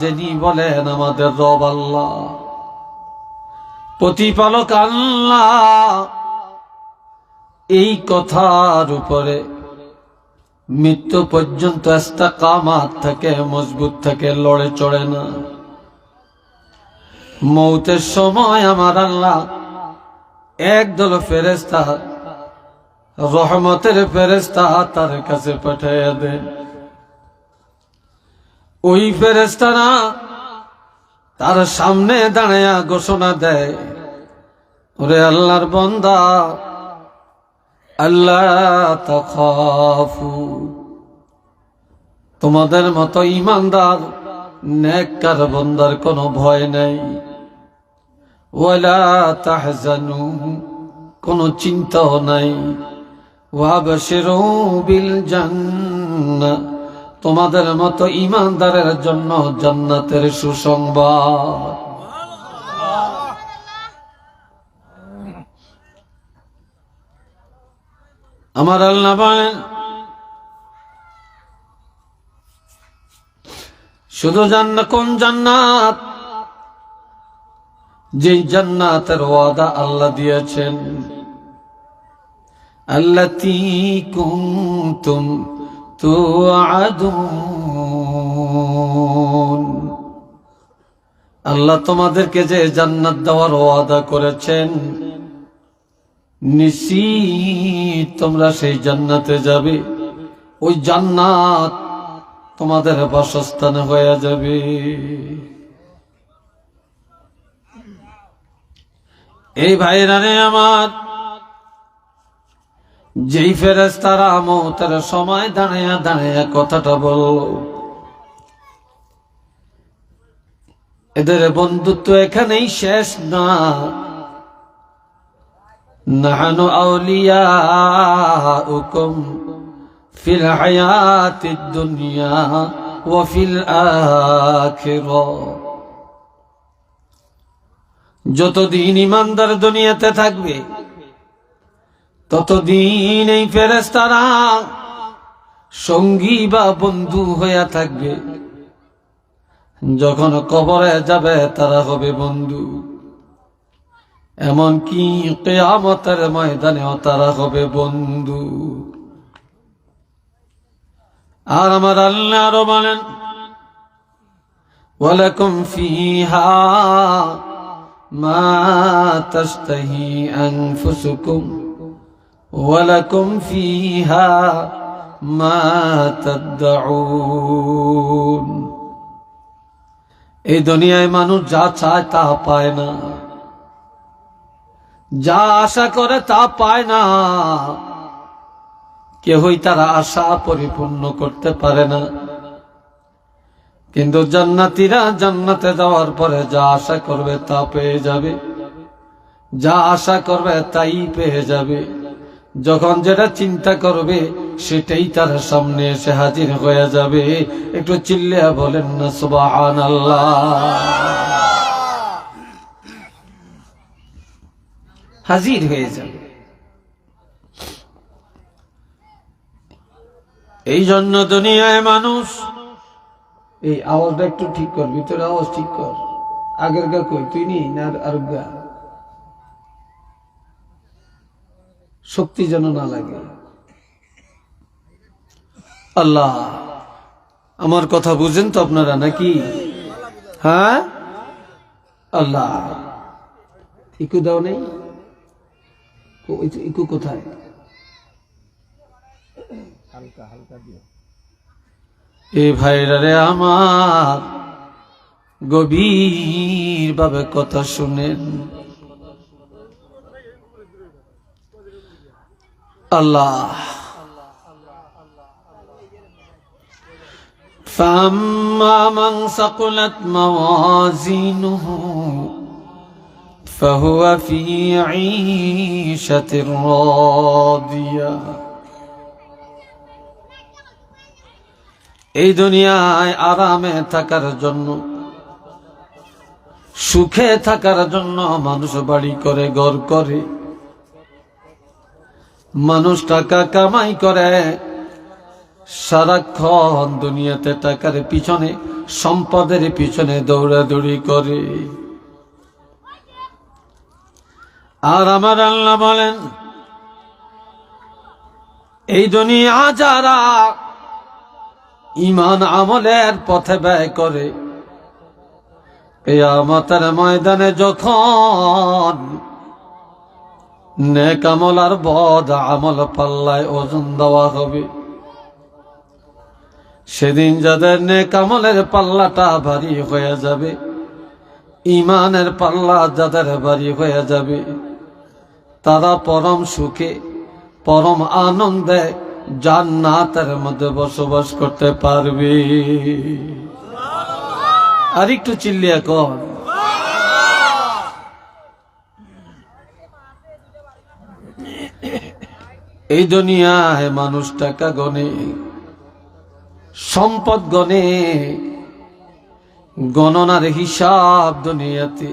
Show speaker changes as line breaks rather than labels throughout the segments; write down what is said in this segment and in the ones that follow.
যিনি বলেন আমাদের রব আল্লাহ, প্রতিপালক আল্লাহ, এই কথার উপরে মৃত্যু পর্যন্ত ইস্তেকামাত থাকে, মজবুত থাকে, লড়ে চড়ে না। মৌতের সময় আমার আল্লাহ একদল ফেরেশতা, রহমতের ফেরেশতা তার কাছে পাঠিয়ে দেন। ওই ফেরেশতারা তার সামনে দাঁড়ায়া ঘোষণা দেয়, ওরে আল্লাহর বান্দা, আল্লাহ তাখাফু, তোমাদের মতো ইমানদার নেককার বান্দার কোনো ভয় নাই। ওয়ালা তাহজানু, কোনো চিন্তাও নাই। ওয়াবশিরু বিল জান্নাহ, তোমাদের মতো ইমানদারের জন্য জান্নাতের সুসংবাদ। আমার আল্লাহ বলেন, শুধু জান্নাত, কোন জান্নাত? যে জান্নাতের ওয়াদা আল্লাহ দিয়েছেন, আল্লাতী কুনতুম তুআদুন, আল্লাহ তোমাদেরকে যে জান্নাত দেওয়ার ওয়াদা করেছেন, নিশ্চিত তোমরা সেই জান্নাতে যাবে। ওই জান্নাত তোমাদের বাসস্থান হয়ে যাবে। এই ভাইরা রে আমার, যেই ফেরেশতারা মওতের সময় দাঁড়ায়া দাঁড়ায়া কথাটা বলল, এদের বন্ধুত্ব এখানেই শেষ না। নাহনু আউলিয়াউকুম ফিল হায়াতিদ দুনিয়া ওয়া ফিল আখিরাহ, যতদিন ইমানদার দুনিয়াতে থাকবে ততদিন এই ফেরেশতারা সঙ্গী বা বন্ধু হয়ে থাকবে। যখন কবরে যাবে তারা হবে বন্ধু, এমনকি কিয়ামতের ময়দানেও তারা হবে বন্ধু। আর আমার আল্লাহ আরো বলেন, ওয়ালাকুম ফিহা মা তাশতাহি আনফুসুকুম ওয়ালাকুম ফিহা মা তাদউন। এই দুনিয়ায় মানুষ যা চায় তা পায় না, যা আশা করে তা পায় না। কেহই তার আশা পরিপূর্ণ করতে পারে না। কিন্তু জান্নাতীরা জান্নাতে যাওয়ার পরে যা আশা করবে তা পেয়ে যাবে, যা আশা করবে তাই পেয়ে যাবে। যখন যেটা চিন্তা করবে সেটাই তার সামনে এসে হাজির হয়ে যাবে। একটু চিল্লিয়া বলেন না সুবহানাল্লাহ। হাজির হয়ে যাবে। এই জন্য দুনিয়ায় মানুষ, এই আওয়াজটা একটু ঠিক কর, ভিতরে আওয়াজ ঠিক কর। আগের গা কই তুই নি না আর গা, শক্তি যেন না লাগে। আল্লাহ, আমার কথা বুঝেন তো আপনারা নাকি? হ্যাঁ, আল্লাহ ইকু দাও নেই, ইকু কোথায়? হালকা হালকা দিও। এই ভাইরা রে আমার, গভীর ভাবে কথা শুনেন। আল্লাহ, فأما من ثقلت موازينه فهو في عيشة راضية। এই দুনিয়ায় আরামে থাকার জন্য, সুখে থাকার জন্য মানুষ বাড়ি করে, ঘর করে, মানুষ টাকা কামাই করে, সারাক্ষণ দুনিয়াতে টাকার পিছনে, সম্পদের পিছনে দৌড়াদৌড়ি করে। আর আমার আল্লাহ বলেন, এই দুনিয়া যারা ঈমান আমলের পথে ব্যয় করে, কিয়ামতের ময়দানে যখন নেক আমল আর বদ আমল পাল্লায় ওজন দেওয়া হবে, সেদিন যাদের নেক আমলের পাল্লাটা ভারী হয়ে যাবে, ঈমানের পাল্লা যাদের ভারী হয়ে যাবে, তারা পরম সুখে পরম আনন্দে জান্নাতের মধ্যে বসবাস করতে পারবে। আর একটু চিল্লিয়া কর। এই দুনিয়ায় মানুষ টাকা গনে, সম্পদ গনে, গণনার হিসাব দুনিয়াতে,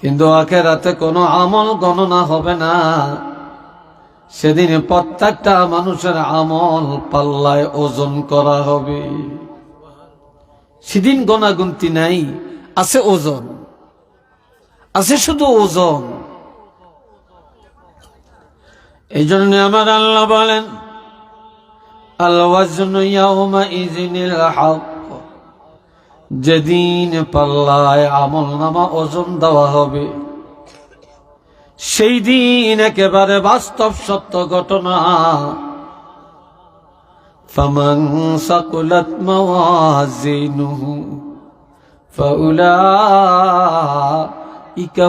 কিন্তু আখিরাতে কোনো আমল গণনা হবে না। সেদিন প্রত্যেকটা মানুষের আমল পাল্লায় ওজন করা হবে। সেদিন গণাগুনতি নাই, আছে ওজন, আছে শুধু ওজন। এই জন্য আমার আল্লাহ বলেন, আল ওয়াজনু ইয়াউমাইযিনিল হক, যেদিন পাল্লায় আমল নামা ওজন দেওয়া হবে, সেই দিন একেবারে বাস্তব সত্য ঘটনা। ফামান সাকুলাত মাওয়াজিনুহু ফাউলাইকা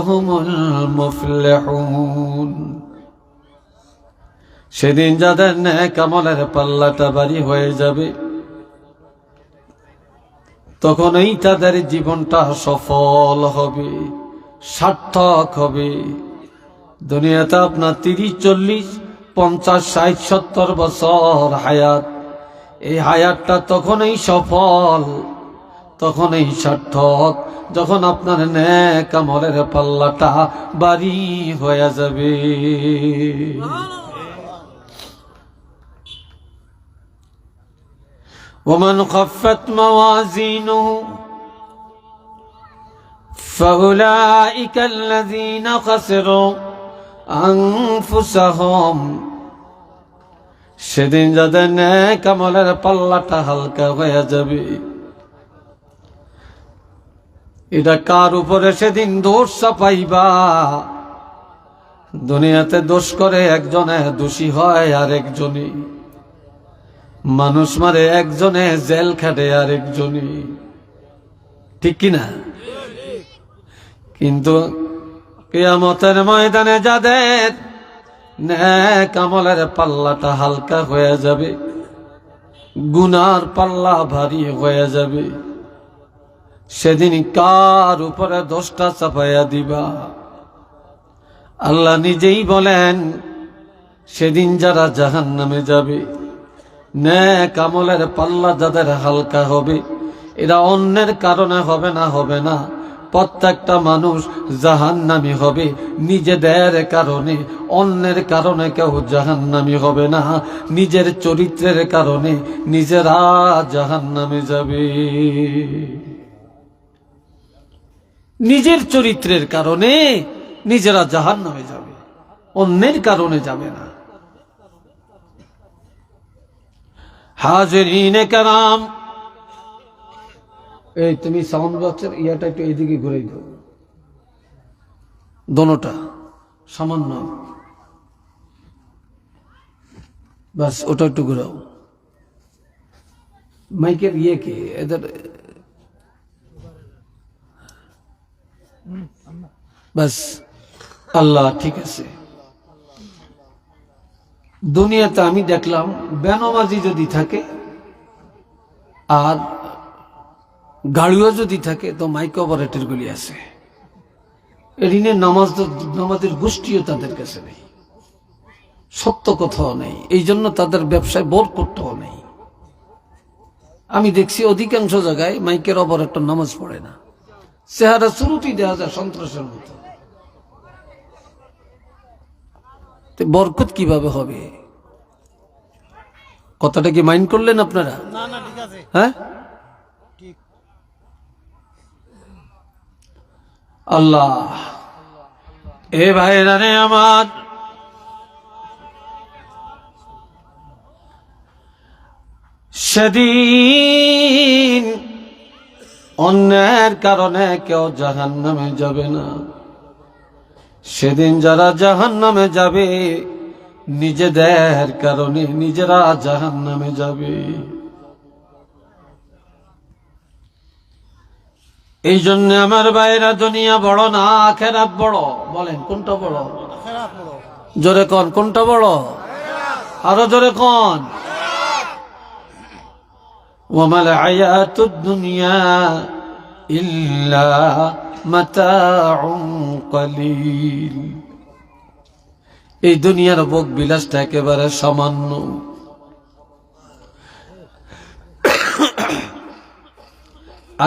হুমুল মুফলিহুন। সেদিন যাদের নেক আমলের পাল্লাটা ভারী হয়ে যাবে, তখনই তাদের জীবনটা সফল হবে, সার্থক হবে। দুনিয়াতে আপনার 30, 40, 50, 60, 70 বছর হায়াত, এই হায়াতটা তখনই সফল, তখনই সার্থক, যখন আপনার নেক আমলের পাল্লাটা ভারী হয়ে যাবে। ومن خفت موازينه فأولئك الذين خسروا أنفسهم। সেদিন যাদের নেক আমলের পাল্লাটা হালকা হয়ে যাবে, এটা কার উপরে সেদিন দোষ চাপাইবা? দুনিয়াতে দোষ করে একজনে, দোষী হয় আর একজনে, মানুষ মারে একজনে, জেল খাটে আর একজনে, ঠিক কিনা? কিন্তু কিয়ামতের ময়দানে যাদের নেক আমলের পাল্লাটা হালকা হয়ে যাবে, গুনার পাল্লা ভারী হয়ে যাবে, সেদিন কার উপরে দোষটা চাপাইয়া দিবা? আল্লাহ নিজেই বলেন, সেদিন যারা জাহান্নামে যাবে, নেক আমলের পাল্লা যাদের হালকা হবে, এরা অন্যের কারণে হবে না, হবে না। প্রত্যেকটা মানুষ জাহান্নামী হবে নিজেদের কারণে, অন্যের কারণে কেউ জাহান্নামী হবে না। নিজের চরিত্রের কারণে নিজেরা জাহান্নামে যাবে, নিজের চরিত্রের কারণে নিজেরা জাহান্নামে যাবে, অন্যের কারণে যাবে না। হাজিরিনে কেরাম, এই তুমি সাউন্ড বক্সের ইয়াটা একটু এইদিকে ঘুরে দাও, দোনোটা সামান্য, বাস ওটা একটু ঘুরাও। মাইকের ইয়ে কে এদের, বাস আল্লাহ ঠিক আছে। দুনিয়াতে আমি দেখলাম বেনামাজি যদি থাকে আর গাড়িও যদি থাকে, তো মাইক অপারেটর গুলি আছে, ঋণের নামাজের গোষ্ঠীও তাদের কাছে নেই, সত্য কথাও নেই, এই জন্য তাদের ব্যবসায় বরকতও নেই। আমি দেখছি অধিকাংশ জায়গায় মাইকের অপারেটর নামাজ পড়ে না, চেহারা শুরুতেই দেওয়া যায় সন্ত্রাসের মতো। বরকত কিভাবে হবে? কথাটা কি মাইন্ড করলেন আপনারা?
না না ঠিক আছে
হ্যাঁ,
ঠিক
আল্লাহ এ ভাইরা রে আমার, সেদিন অন্যের কারণে কেউ জাহান্নামে যাবে না। সেদিন যারা জাহান্নামে যাবে নিজেদের কারণে নিজেরা জাহান্নামে যাবে। এই জন্য আমার ভাইরা, দুনিয়া বড় না আখিরাত বড়। বলেন কোনটা বড়?
আখিরাত বড়।
জোরে কোন, কোনটা বড়? আরো জোরে কোন। ওয়ামাল হায়াতুদ দুনিয়া ইল্লা মাতাউন কলিল। এই দুনিয়ার ভোগ বিলাসটা একেবারে সামান্য।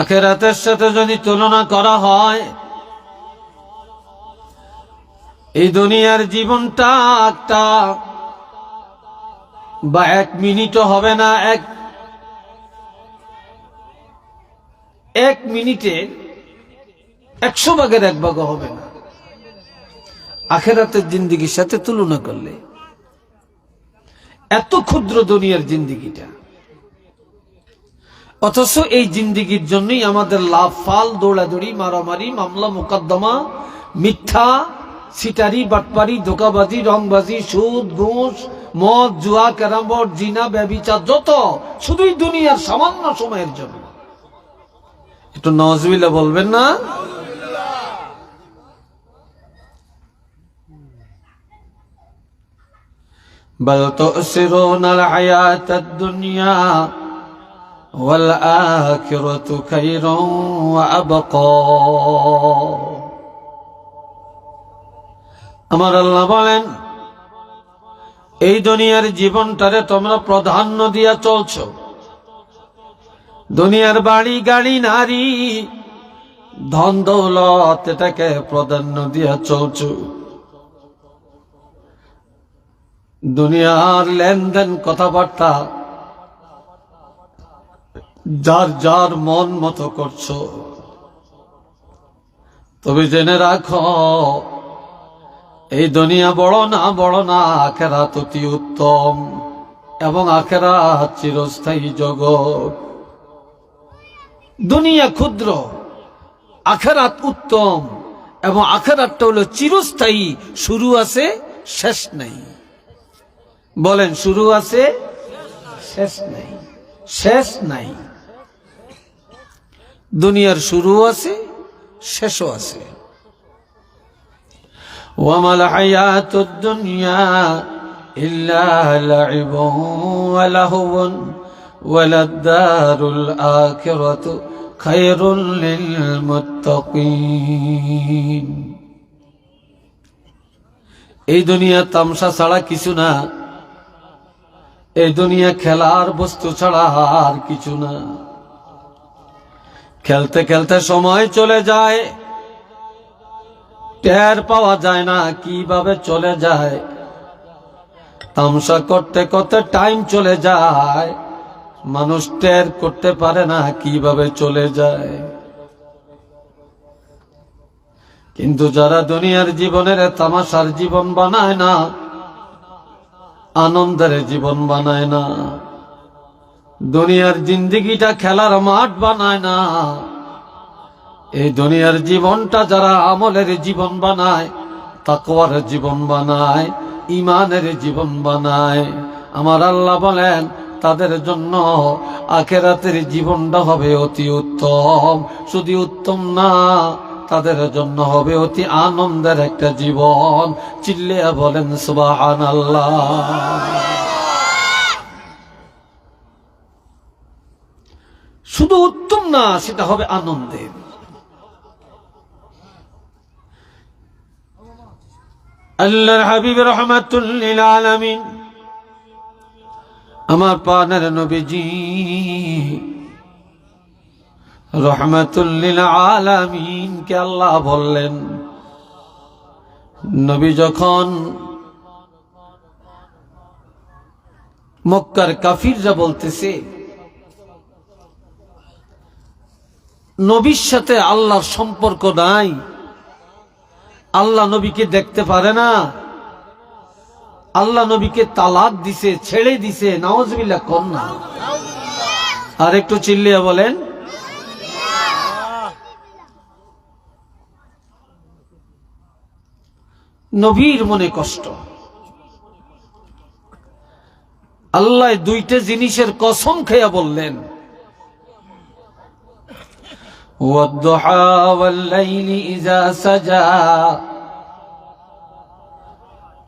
আখিরাতের সাথে যদি তুলনা করা হয়, এই দুনিয়ার জীবনটা একটা বা 1 মিনিটও হবে না। এক মিনিটে 100 ভাগের 1 ভাগও হবে না আখিরাতের জিন্দেগির সাথে তুলনা করলে। এত ক্ষুদ্র দুনিয়ার জিন্দেগিটা, অথচ এই জিন্দেগির জন্যই আমাদের লাভ ফাল, দৌড়াদৌড়ি, মারামারি, মামলা মোকদ্দমা, মিথ্যা, সিটারি, বাটপারি, ধোকাবাজি, রংবাজি, সুদ, ঘুষ, মদ, জুয়া, ক্যারাম বোর্ড, জিনা, ব্যভিচার, যত শুধুই দুনিয়ার সামান্য সময়ের জন্য। একটু নাউজুবিল্লাহ বলবেন না? بل تؤثرون الحياة الدنيا والآخرة خير وأبقى। আমার আল্লাহ বলেন, এই দুনিয়ার জীবনটারে তোমরা প্রাধান্য দিয়া চলছো। দুনিয়ার বাড়ি, গাড়ি, নারী, ধন দৌলত, এটাকে প্রাধান্য দিয়া চলছো। দুনিয়ার লেনদেন, কথাবার্তা যার যার মন মতো করছো। তবে জেনে রাখো, এই দুনিয়া বড় না, আখিরাত অতি উত্তম, এবং আখিরাত চিরস্থায়ী জগৎ। দুনিয়া ক্ষুদ্র, আখিরাত উত্তম, এবং আখিরাতটা হলো চিরস্থায়ী। শুরু আছে, শেষ নাই। বলেন, শুরু আছে, শেষ নাই। শেষ নাই। দুনিয়ার শুরু আছে, শেষও আছে। ওয়ামাল হায়াতুদ দুনিয়া ইল্লা লাইবুন ওয়া লাহওয়ুন ওয়ালাদ-দারুল আখিরাতু খায়রুল লিল মুত্তাকিন। এই দুনিয়া তামসা ছাড়া কিছু না। এই দুনিয়া খেলার বস্তু ছাড়া আর কিছু না। খেলতে খেলতে সময় চলে যায়, টের পাওয়া যায় না কিভাবে চলে যায়। তামসা করতে করতে টাইম চলে যায়, মানুষ টের করতে পারে না কিভাবে চলে যায়। কিন্তু যারা দুনিয়ার জীবনের তামাশার জীবন বানায় না, আনন্দের জীবন বানায় না, দুনিয়ার জিন্দেগিটা খেলার মাঠ বানায় না, এই দুনিয়ার জীবনটা যারা আমলের জীবন বানায়, তাকওয়ার জীবন বানায়, ঈমানের জীবন বানায়, আমার আল্লাহ বলেন তাদের জন্য আখিরাতের জীবনটা হবে অতি উত্তম। শুধু উত্তম না, তাদের জন্য হবে অতি আনন্দের একটা জীবন। চিল্লিয়া বলেন সুবহানাল্লাহ। শুধু উত্তম না, সেটা হবে আনন্দের। আল্লাহর হাবিব রাহমাতুল লিল আলামিন, আমার প্রাণের নবীজি রহমাতুল লিল আলামিন কে আল্লাহ বললেন, নবী যখন মক্কার কাফিররা বলতেছে, নবীর সাথে আল্লাহর সম্পর্ক নাই, আল্লাহ নবীকে দেখতে পারে না, আল্লাহ নবীকে তালাক দিছে, ছেড়ে দিছে। নাউজুবিল্লাহ কোন না? আর একটু চিল্লিয়া বলেন। নবীর মনে কষ্ট। আল্লাহ দুইটা জিনিসের কসম খেয়া বললেন, ওয়াদ-দুহা ওয়াল-লাইলি ইযা সাজা,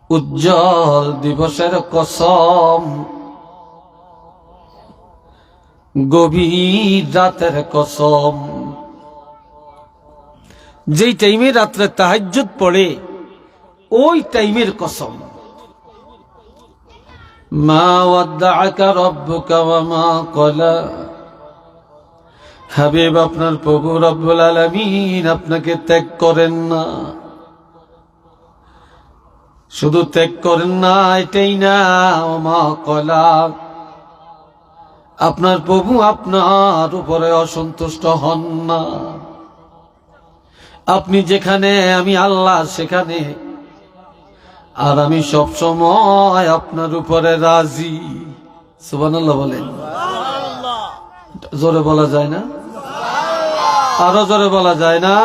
উজ্জ্বল দিবসের কসম, গভীর রাতের কসম। যেই টাইমে রাত্রে তাহাজ্জুদ পড়ে ওই টাইমের কসম। মা ওয়াদ্দাআকা রাব্বুকা ওয়া মা ক্বালা, হাবিব আপনার প্রভু রব্বুল আলামিন আপনাকে ত্যাগ করেন না। শুধু ত্যাগ করেন না এটাই না, ওয়া মা ক্বালা, আপনার প্রভু আপনার উপরে অসন্তুষ্ট হন না। আপনি যেখানে আমি আল্লাহ সেখানে, আর আমি সব সময় আপনার উপরে রাজি। সুবহানাল্লাহ বলেন। জোরে বলা যায় না? আরো জোরে বলা যায় না?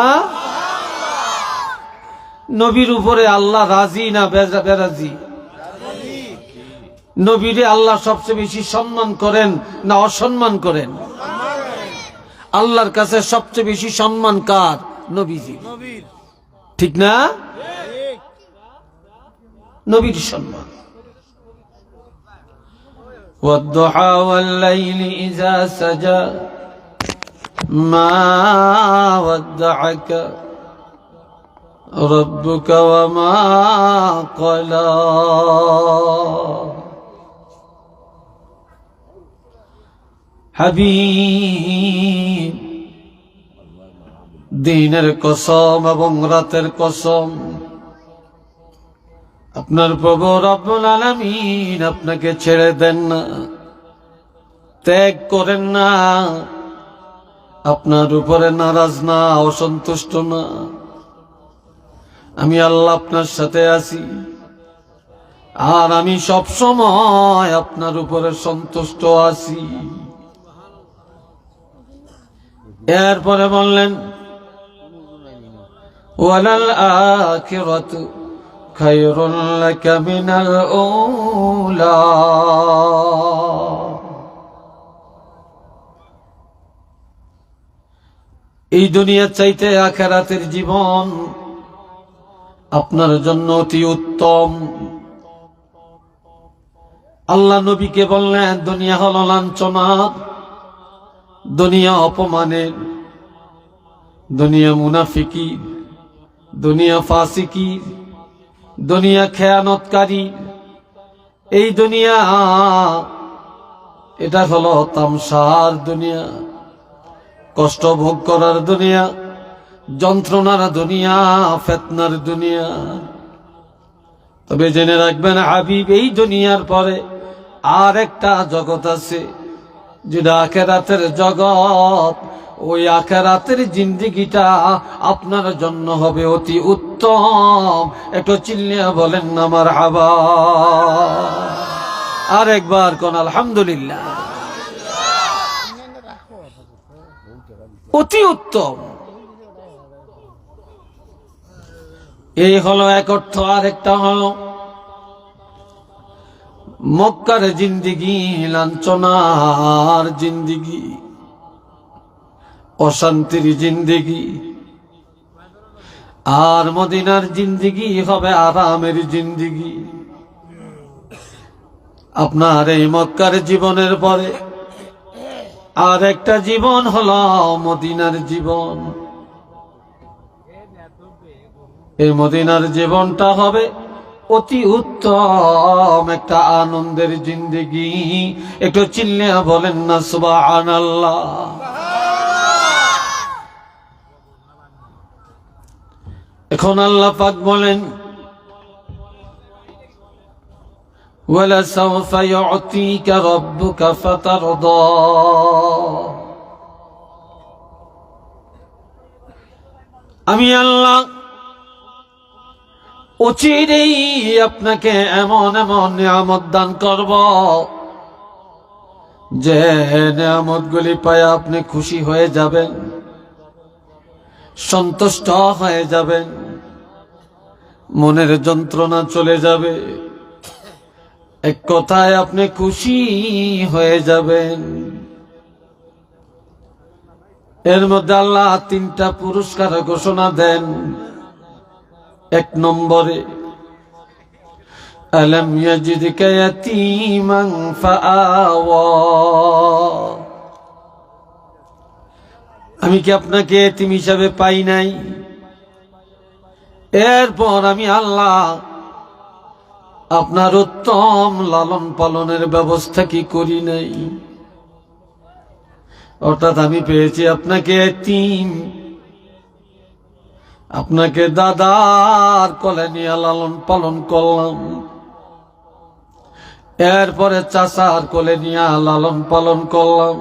নবীর উপরে আল্লাহ রাজি না বেরাজি? নবীরে আল্লাহ সবচেয়ে বেশি সম্মান করেন না অসম্মান করেন? আল্লাহর কাছে সবচেয়ে বেশি সম্মান কার? নবীজি। ঠিক না? নবীর সম্মান। ওয়াদ-দুহা ওয়াল-লাইলি ইযা সাজা, মা ওয়াদ্দাআকা রাব্বুকা ওয়া মা ক্বালা। হাবিব, দিনের কসম এবং রাতের কসম, আপনার প্রভু রব্বুল আলামিন আপনাকে ছেড়ে দেন না, ত্যাগ করেন না, আপনার উপরে নারাজ না, অসন্তুষ্ট না। আমি আল্লাহ আপনার সাথে আছি, আর আমি সব সময় আপনার উপরে সন্তুষ্ট আছি। এরপরে বললেন, ওয়ালাল আখিরাতু খায়রুল লাকা মিনাল উলা। এই দুনিয়ার চাইতে আখিরাতের জীবন আপনার জন্য অতি উত্তম। আল্লাহ নবীকে বললেন, দুনিয়া হলো লাঞ্ছনার, দুনিয়া অপমানের, দুনিয়া মুনাফিকি, দুনিয়া ফাসিকি, দুনিয়া খেয়ানতকারী। এই দুনিয়া, এটা হলো তামসার দুনিয়া, কষ্ট ভোগ করার দুনিয়া, যন্ত্রণার দুনিয়া, ফিতনার দুনিয়া। তবে জেনে রাখবেন হাবিব, এই দুনিয়ার পরে আর একটা জগৎ আছে, যেটা আখিরাতের জগৎ। ওই আখিরাতের জিন্দেগিটা আপনার জন্য হবে অতি উত্তম। একটু চিল্লিয়া বলেন না মারহাবা। আর একবার কোন আলহামদুলিল্লাহ। অতি উত্তম, এই হলো এক অর্থ। আর একটা হলো মক্কার জিন্দিগি লাঞ্ছনার জিন্দিগি, অশান্তির জিন্দিগি, আর মদিনার জিন্দিগি হবে আরামের জিন্দিগি। আপনার এই মক্কার জীবনের পরে আর একটা জীবন হলো মদিনার জীবন। এই মদিনার জীবনটা হবে অতি উত্তম একটা আনন্দের জিন্দেগি। একটু চিল্লিয়া বলেন না সুবহানাল্লাহ। এখন আল্লাহ পাক বলেন, ولسوف يعطيك ربك فترضى আমি আল্লাহ অচিরেই আপনাকে এমন এমন নিয়ামত দান করব যে নিয়ামতগুলি পায় আপনি খুশি হয়ে যাবেন, সন্তুষ্ট হয়ে যাবেন, মনের যন্ত্রণা চলে যাবে, এক কথায় আপনি খুশি হয়ে যাবেন। এর মধ্যে আল্লাহ 3টা পুরস্কার ঘোষণা দেন। 1 নম্বরে আলম ইয়াজিদকা ইয়াতীমান ফাআওয়া, আমি কি আপনাকে এতিম হিসাবে পাই নাই? এরপর আমি আল্লাহ আপনার উত্তম লালন পালনের ব্যবস্থা কি করি নাই? অর্থাৎ আমি পেয়েছি আপনাকে এতিম, আপনাকে দাদার কোলে নিয়ে লালন পালন করলাম, এরপরে চাচার কোলে নিয়ে লালন পালন করলাম।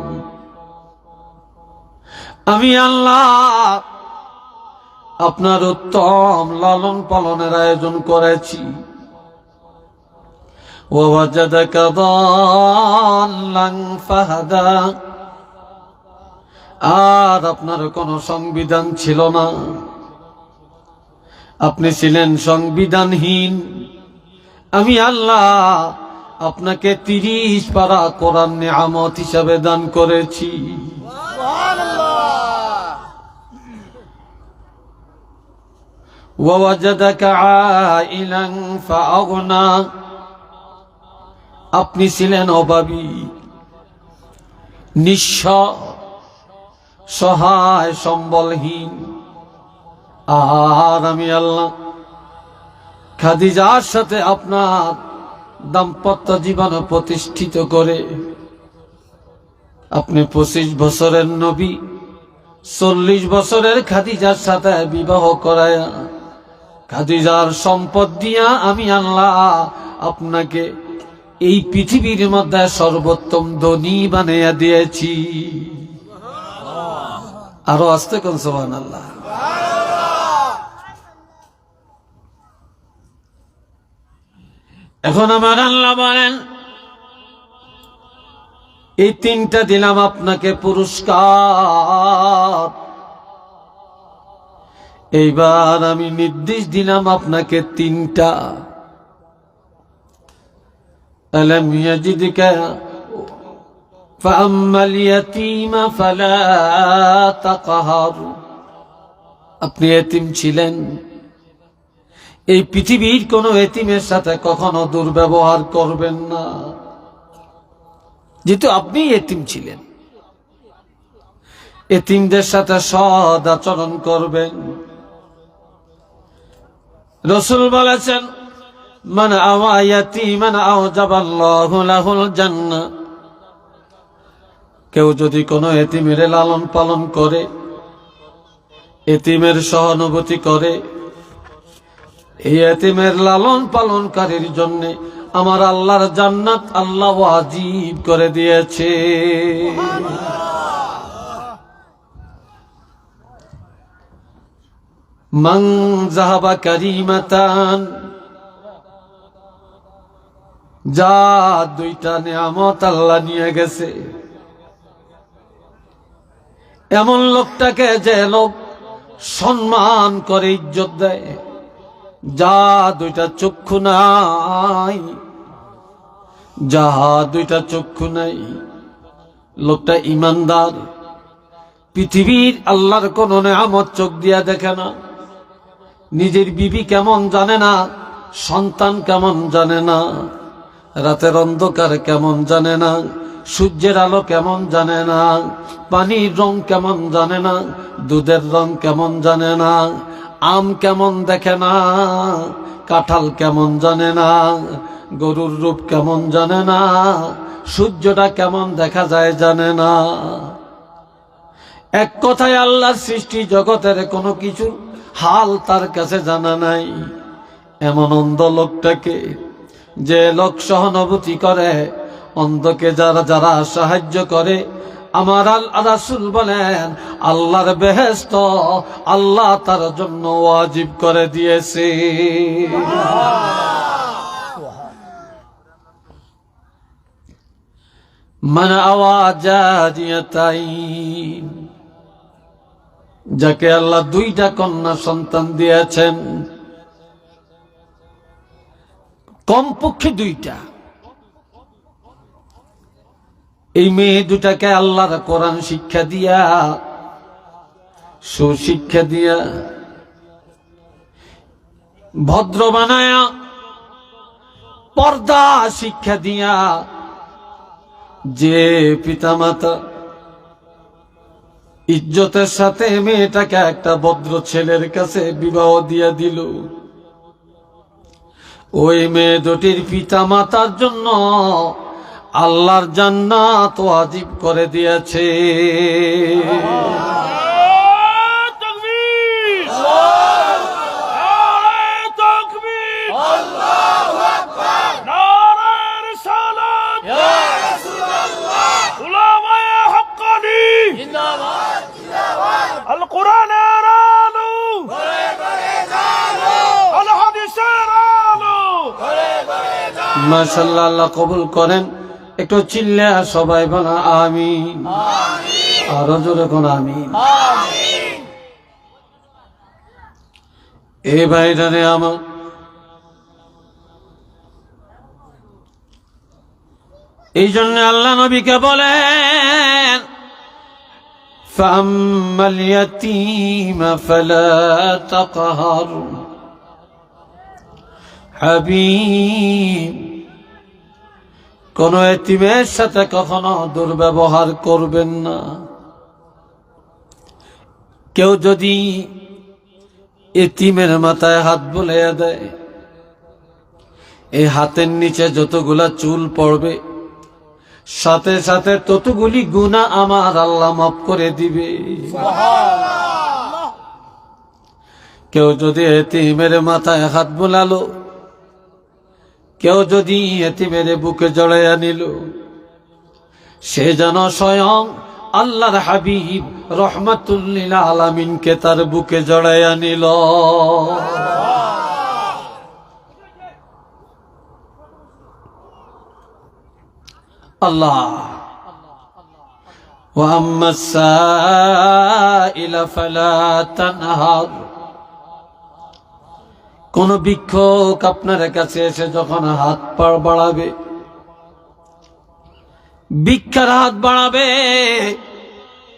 আমি আল্লাহ আপনার উত্তম লালন পালনের আয়োজন করেছি। ওয়াজাদাকা দাল্লান ফাহাদা, আর আপনার কোনো সংবিধান ছিল না, আপনি ছিলেন সংবিধানহীন। আমি আল্লাহ আপনাকে 30 পারা কোরআন নিয়ামত হিসাবে দান করেছি। ওয়াজাদাকা আইলান ফাআগনা, আপনি ছিলেন অভাবী, নিঃস্ব, সহায়, সম্বলহীন। আর আমি আল্লাহ খাদিজার সাথে আপনার দাম্পত্য জীবন প্রতিষ্ঠিত করে আপনি 25 বছরের নবী 40 বছরের খাদিজার সাথে বিবাহ করায়া খাদিজার সম্পদ দিয়া আমি আল্লাহ আপনাকে এই পৃথিবীর মধ্যে সর্বোত্তম ধনী বানাইয়া দিয়েছি। আরো আস্তে কোন সুবহানাল্লাহ। এখন আমার আল্লাহ বলেন, এই 3টা দিলাম আপনাকে পুরস্কার, এইবার আমি নির্দেশ দিলাম আপনাকে 3টা। আলম ইয়াজিদকা ফাআম্মাল ইয়াতীমা ফালা তাকহার, আপনি এতিম ছিলেন, এই পৃথিবীর কোন এতিমের সাথে কখনো দুর্ব্যবহার করবেন না। যেহেতু আপনি এতিম ছিলেন, এতিমদের সাথে সৎ আচরণ করবেন। রাসূল বলেছেন, মান আওয়া ইয়াতীমান আওজাবাল্লাহু লাহুল জান্নাহ, কেউ যদি কোনো এতিমের লালন পালন করে, এতিমের সহানুভূতি করে, এই এতিমের লালন পালনকারীর জন্য আমার আল্লাহর জান্নাত আল্লাহ ওয়াজিব করে দিয়েছে। মান যাহাবা কারিমাতান, যা 2টা নিয়ামত আল্লাহ নিয়ে গেছে, এমন লোকটাকে যে লোক সম্মান করে, ইজ্জত দেয়, যা 2টা চক্ষু নাই, যা 2টা চক্ষু নাই, লোকটা ইমানদার, পৃথিবীর আল্লাহর কোন নিয়ামত চোখ দিয়া দেখে না, নিজের বিবি কেমন জানে না, সন্তান কেমন জানে না, রাতের অন্ধকার কেমন জানে না, সূর্যের আলো কেমন জানে না, পানির রং কেমন জানে না, দুধের রং কেমন জানে না, আম কেমন দেখে না, কাঁঠাল কেমন জানে না, গরুর রূপ কেমন জানে না, সূর্যটা কেমন দেখা যায় জানে না। এক কথায় আল্লাহর সৃষ্টি জগতের কোনো কিছু হাল তার কাছে জানা নাই। এমন অন্ধ লোকটাকে যে লোক সহানুভূতি করে, অন্ধকে যারা যারা সাহায্য করে, আমার রাসূল বলেন আল্লাহর বেহেশত আল্লাহ তার জন্য ওয়াজিব করে দিয়েছে। মান আওয়াজাদিয়াতাইন, যাকে আল্লাহ দুইটা কন্যা সন্তান দিয়েছেন, কমপক্ষে দুইটা, এই মেয়ে দুটাকে আল্লাহর কোরআন শিক্ষা দিয়া, সুশিক্ষা দিয়া, ভদ্র বানায়া, পর্দা শিক্ষা দিয়া, যে পিতামাতা ইজ্জতের সাথে মেয়েটাকে একটা ভদ্র ছেলের কাছে বিবাহ দিয়া দিল, ওই মেয়ে দুটির পিতামাতার জন্য আল্লাহর জান্নাত ওয়াজিব করে দিয়েছে। মাশাআল্লাহ, আল্লাহ কবুল করেন। একটু চিল্লা সবাই বলা আমিন, আরো জোরে কোন আমিন। এ ভাইরানে আমার, এই জন্য আল্লাহ নবীকে বলেন ফাম্মাল ইয়াতীমা ফালা তাকহার, হাবিব কোন এতিমের সাথে কখনো দুর্ব্যবহার করবেন না। কেউ যদি এতিমের মাথায় হাত বুলিয়ে দেয়, এই হাতের নিচে যতগুলা চুল পড়বে সাথে সাথে ততগুলি গুনাহ আমার আল্লাহ মাফ করে দিবে। কেউ যদি এতিমের মাথায় হাত বুলালো, কেউ যদি এতিমের বুকে জড়াইয়া নিল, সে যেন স্বয়ং আল্লাহর হাবিব রহমাতুল লিল আলামিনকে তার বুকে জড়াইয়া নিল। আল্লাহ ওয়া আম্মাস সাইলা ফালা তানহার, কোন ভিক্ষুক আপনার কাছে এসে যখন হাত পা বাড়াবে, ভিক্ষার হাত বাড়াবে,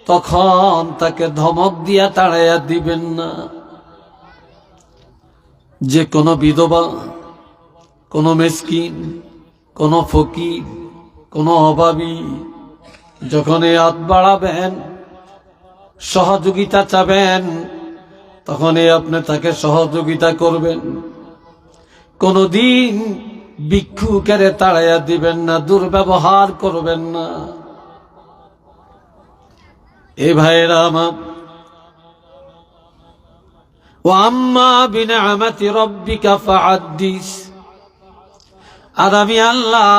তখন তাকে ধমক দিয়া তাড়াইয়া দিবেন না। যে কোনো বিধবা, কোনো মিসকিন, কোনো ফকির, কোনো অভাবী যখন এই হাত বাড়াবেন, সহযোগিতা চাবেন, তখনই আপনি তাকে সহযোগিতা করবেন। কোনদিন ভিক্ষুকের তাড়াইয়া দিবেন না, দুর্ব্যবহার করবেন না। এ ভাইরা আমার, ওয়া আম্মা বিনিআমাতি রাব্বিকা ফাহাদ্দিস, আর আমি আল্লাহ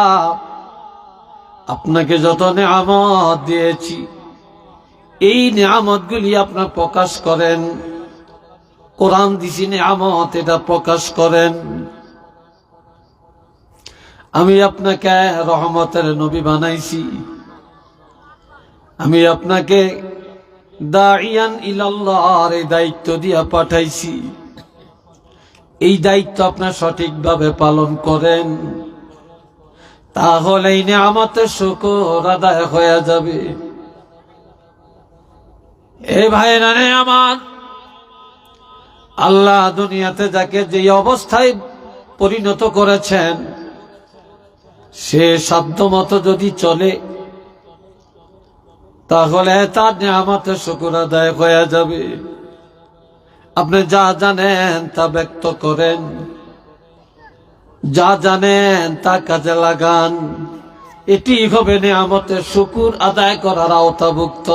আপনাকে যত নিয়ামত দিয়েছি, এই নিয়ামতগুলি আপনার প্রকাশ করেন। কোরআন দিছি নিয়ামত, এটা প্রকাশ করেন। আমি আপনাকে রহমতের নবী বানাইছি, আমি আপনাকে দাইয়ান ইলাল্লাহর এই দায়িত্ব দিয়া পাঠাইছি। এই দায়িত্ব আপনার সঠিকভাবে পালন করেন, তাহলে এই নিয়ামতের শুকর আদায় হয়ে যাবে। এ ভাইরা রে আমার, আল্লাহ দুনিয়াতে যাকে যে অবস্থায় পরিণত করেছেন, সে সাধ্যমতো যদি চলে, তাহলে তার নিয়ামতের শুকর আদায় হয়ে যাবে। আপনি যা জানেন তা ব্যক্ত করেন, যা জানেন তা কাজে লাগান, এটি হবে নিয়ামতের শুকর আদায় করার আওতাভুক্ত।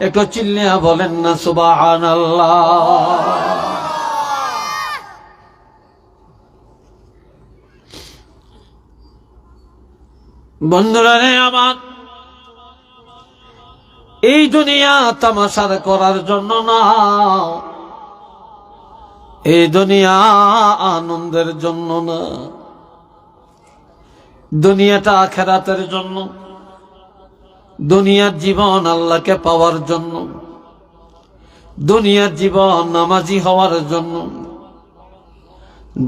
একটু চিল্লিয়া বলেন না সুবহানাল্লাহ। বন্ধুরা রে আমার, এই দুনিয়া তামাশার করার জন্য না, এই দুনিয়া আনন্দের জন্য না, দুনিয়াটা আখিরাতের জন্য। দুনিয়ার জীবন আল্লাহকে পাওয়ার জন্য, দুনিয়ার জীবন নামাজি হওয়ার জন্য,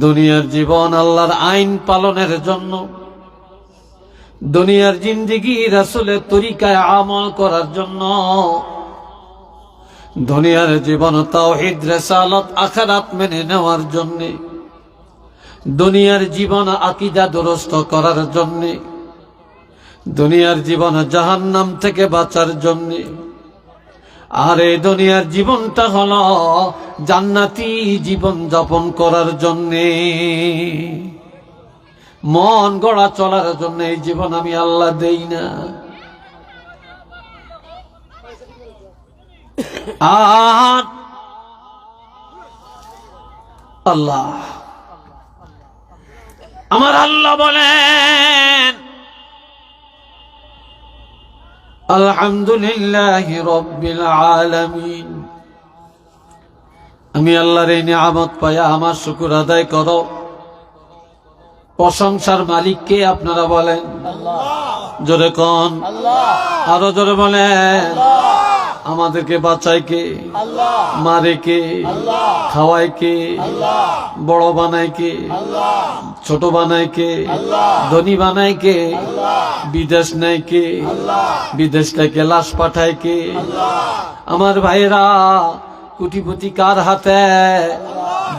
দুনিয়ার জীবন আল্লাহর আইন পালনের জন্য, দুনিয়ার জিন্দেগি রাসূলের তরিকায় আমল করার জন্য, দুনিয়ার জীবন তাওহীদ রিসালাত আখিরাত মেনে নেওয়ার জন্য, দুনিয়ার জীবন আকীদা দুরস্ত করার জন্য, দুনিয়ার জীবন জাহান্নাম থেকে বাঁচার জন্য। আর এই দুনিয়ার জীবনটা হলো জান্নাতি জীবন যাপন করার জন্য, মন গড়া চলার জন্য এই জীবন আমি আল্লাহ দেই না। আর আল্লাহ, আমার আল্লাহ বলেন, আলহামদুলিল্লাহি রাব্বিল আলামিন। আমি আল্লাহর এই নিয়ামত পায়া আমার শুকর আদায় করো। প্রশংসার মালিক কে আপনারা বলেন? জোরে কোন, আরো জোরে বলেন। আমাদেরকে বাঁচায় কে? মারে কে? খাওয়ায় কে? বড় বানায় কে? ছোট বানায় কে? ধনী বানায় কে? বিদেশ নেয় কে? বিদেশ থেকে লাশ পাঠায় কে? আমার ভাইরা, কোটিপতি কার হাতে?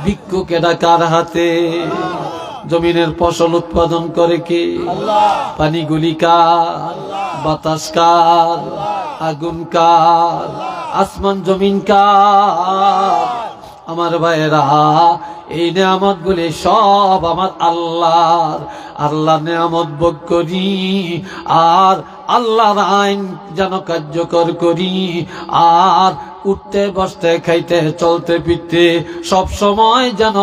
ভিক্ষুকেরা কার হাতে? জমিনের ফসল উৎপাদন করে কে? পানিগুলি কার? বাতাস কার? আগুন কার? আসমান জমিন কার? আমার ভাইয়েরা, এই নিয়ামত গুলি সব আমার আল্লাহর। আল্লাহ নিয়ামত ভোগ করি আর আল্লাহর আইন যেন কার্যকর করি, আর উঠতে বসতে খাইতে চলতে ফিরতে সব সময় যেন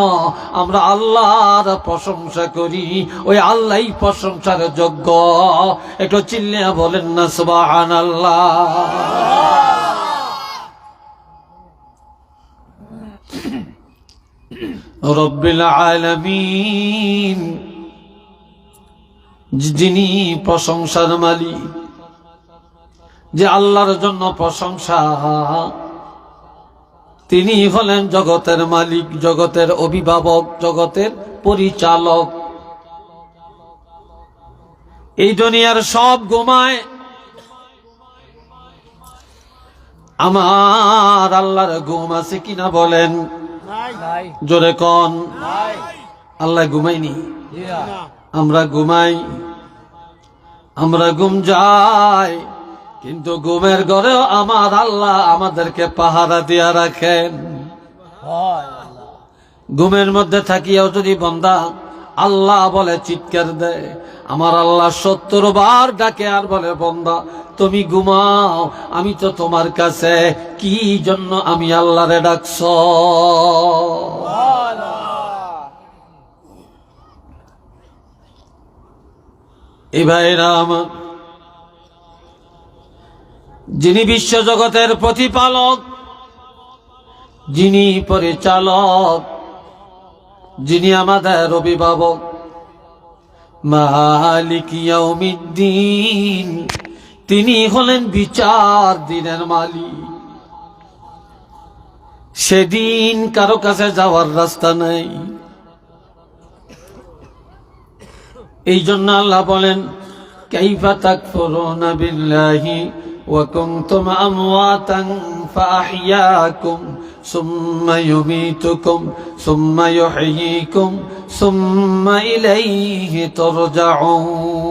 আমরা আল্লাহর প্রশংসা করি। ওই আল্লাহই প্রশংসার যোগ্য। একটু চিল্লিয়া বলেন না সুবহানাল্লাহ। রব্বিল আলামিন, যিনি প্রশংসার মালিক, যে আল্লাহর জন্য প্রশংসা, তিনি হলেন জগতের মালিক, জগতের অভিভাবক, জগতের পরিচালক। এই দুনিয়ার সব ঘুমায়, আমার আল্লাহর ঘুম আছে কিনা বলেন? জোরে কোন। আল্লাহ ঘুমাইনি, আমরা ঘুমাই, আমরা ঘুম যাই, কিন্তু ঘুমের ঘরেও আমার আল্লাহ আমাদেরকে পাহারা দিয়া রাখেন। ঘুমের মধ্যে থাকিয়াও যদি বান্দা আল্লাহ বলে চিৎকার দেয়, আমার আল্লাহ 70 বার ডাকে আর বলে, বান্দা তুমি ঘুমাও, আমি তো তোমার কাছে, কি জন্য আমি আল্লাহরে ডাকছ? এই ভাইরা আমার, যিনি বিশ্ব জগতের প্রতিপালক, যিনি পরিচালক, যিনি আমাদের অভিভাবক, মালিক ইয়াউমিদ্দিন, তিনি হলেন বিচার দিনের মালিক। সেদিন কারো কাছে যাওয়ার রাস্তা নাই। এই জন্য আল্লাহ বলেন, কাইফা তাকফুরুনা বিল্লাহি ওয়া কুনতুম আমওয়াতান ফাআহইয়াকুম সুম্মা ইউমীতুকুম সুম্মা ইউহয়ীকুম সুম্মা ইলাইহি তুরজাউন।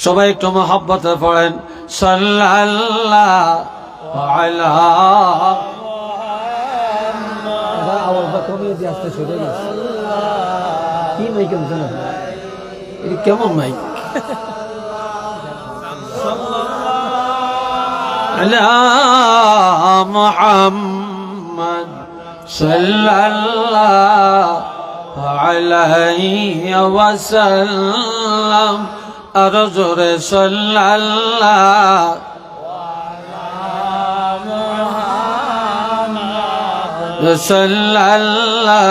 সবাই একটু মহব্বতে পড়েন, সাল্লাল্লাহু আলা আওয়াজটা কমিয়ে দিয়ে আসতে শুরু হয়ে গেছে। কি মাইক কেমন মাইক? আলা মুহাম্মদ সাল্লাল্লাহু আলাইহি ওয়াসাল্লাম আরো জোরে সাল্লাল্লাহু সাল্লাল্লাহু